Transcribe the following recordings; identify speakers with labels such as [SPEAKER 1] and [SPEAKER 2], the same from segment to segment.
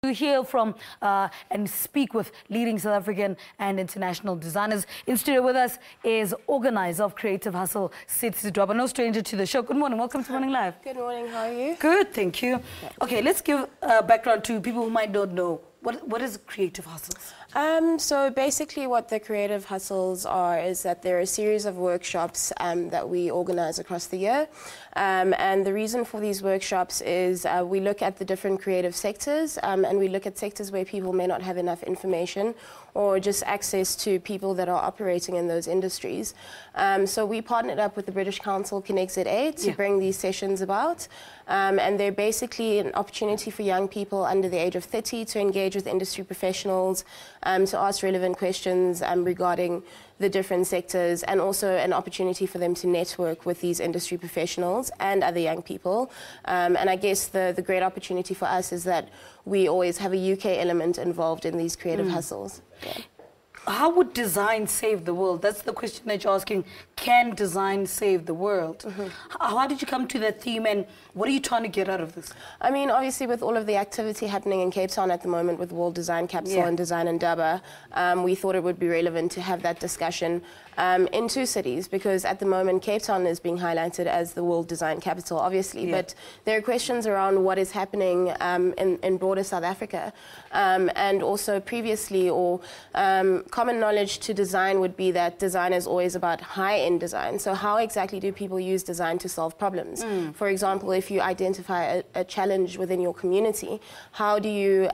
[SPEAKER 1] To hear from and speak with leading South African and international designers. In studio with us is organizer of Creative Hustle, Sid Sidwaba, no stranger to the show. Good morning, welcome to Morning Live.
[SPEAKER 2] Good morning, how are you?
[SPEAKER 1] Good, thank you. Okay, let's give background to people who might not know. What is Creative Hustles?
[SPEAKER 2] So basically what the Creative Hustles are is that there are a series of workshops that we organize across the year. And the reason for these workshops is we look at the different creative sectors and we look at sectors where people may not have enough information or just access to people that are operating in those industries. So we partnered up with the British Council Connect ZA to bring these sessions about. And they're basically an opportunity for young people under the age of 30 to engage with industry professionals, to ask relevant questions regarding the different sectors, and also an opportunity for them to network with these industry professionals and other young people. And I guess the great opportunity for us is that we always have a UK element involved in these creative hustles. Yeah.
[SPEAKER 1] How would design save the world? That's the question that you're asking. Can design save the world? How did you come to that theme, and what are you trying to get out of this?
[SPEAKER 2] I mean, obviously with all of the activity happening in Cape Town at the moment with World Design Capital and Design and Daba, we thought it would be relevant to have that discussion in two cities, because at the moment Cape Town is being highlighted as the World Design Capital, obviously, but there are questions around what is happening in broader South Africa. And also previously, or common knowledge to design would be that design is always about high-end design. So how exactly do people use design to solve problems? For example, if you identify a challenge within your community, how do you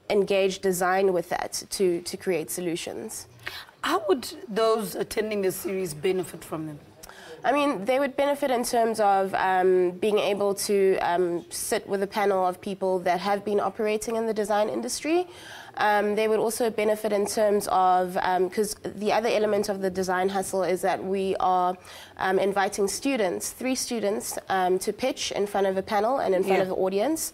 [SPEAKER 2] engage design with that to create solutions?
[SPEAKER 1] How would those attending this series benefit from them?
[SPEAKER 2] I mean, they would benefit in terms of being able to sit with a panel of people that have been operating in the design industry. They would also benefit in terms of, because the other element of the design hustle is that we are inviting students, 3 students, to pitch in front of a panel and in front of the audience.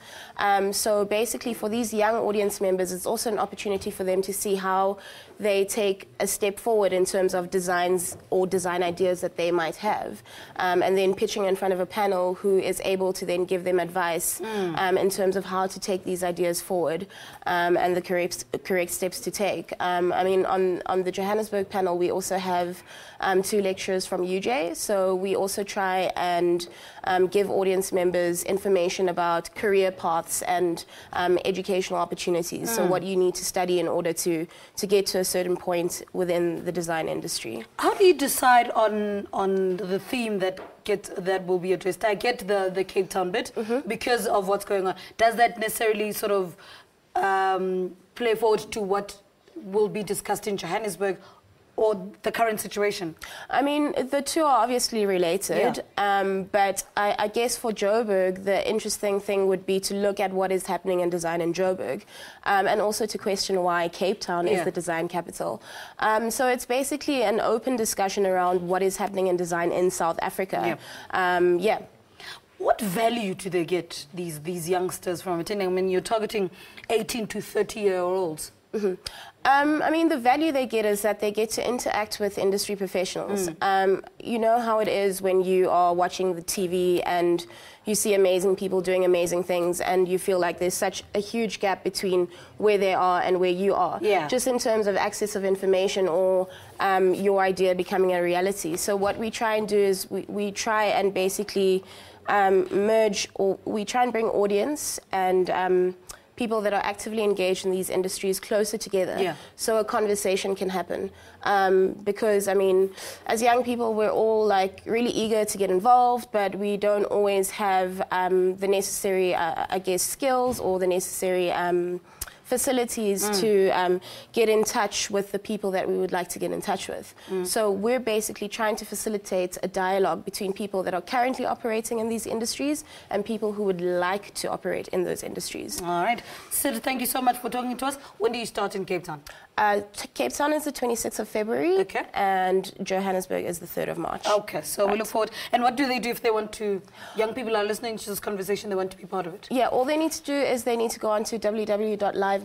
[SPEAKER 2] So basically for these young audience members, it's also an opportunity for them to see how they take a step forward in terms of designs or design ideas that they might have. And then pitching in front of a panel who is able to then give them advice in terms of how to take these ideas forward and the correct steps to take. I mean, on the Johannesburg panel, we also have 2 lecturers from UJ, so we also try and give audience members information about career paths and educational opportunities, so what you need to study in order to get to a certain point within the design industry.
[SPEAKER 1] How do you decide on the theme that will be addressed? I get the Cape Town bit because of what's going on. Does that necessarily sort of play forward to what will be discussed in Johannesburg or the current situation? I
[SPEAKER 2] mean, the two are obviously related, but I guess for Joburg, the interesting thing would be to look at what is happening in design in Joburg, and also to question why Cape Town is the design capital. So it's basically an open discussion around what is happening in design in South Africa. What
[SPEAKER 1] value do they get, these youngsters, from attending? I mean, you're targeting 18 to 30-year-olds.
[SPEAKER 2] I mean, the value they get is that they get to interact with industry professionals. You know how it is when you are watching the TV and you see amazing people doing amazing things and you feel like there's such a huge gap between where they are and where you are, just in terms of access of information or your idea becoming a reality. So what we try and do is we try and basically merge, or we try and bring audience and people that are actively engaged in these industries closer together, so a conversation can happen. Because, I mean, as young people, we're all like really eager to get involved, but we don't always have the necessary, I guess, skills or the necessary facilities to get in touch with the people that we would like to get in touch with. So we're basically trying to facilitate a dialogue between people that are currently operating in these industries and people who would like to operate in those industries.
[SPEAKER 1] All right. Sid, thank you so much for talking to us. When do you start in Cape Town?
[SPEAKER 2] Cape Town is the 26th of February, and Johannesburg is the 3rd of March.
[SPEAKER 1] Okay, so we look forward. And what do they do if they want to, young people are listening to this conversation, they want to be part of it?
[SPEAKER 2] Yeah, all they need to do is they need to go on to www.livemag.co.za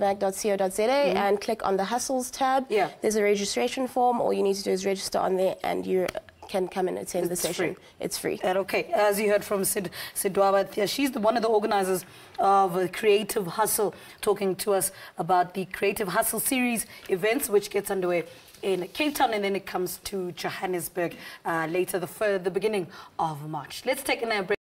[SPEAKER 2] and click on the Hustles tab. There's a registration form. All you need to do is register on there and you're can come and attend the session.
[SPEAKER 1] Free.
[SPEAKER 2] It's free.
[SPEAKER 1] And okay, as you heard from Sid Sidwaba, she's one of the organizers of Creative Hustle, talking to us about the Creative Hustle series events, which gets underway in Cape Town, and then it comes to Johannesburg later, the beginning of March. Let's take a break.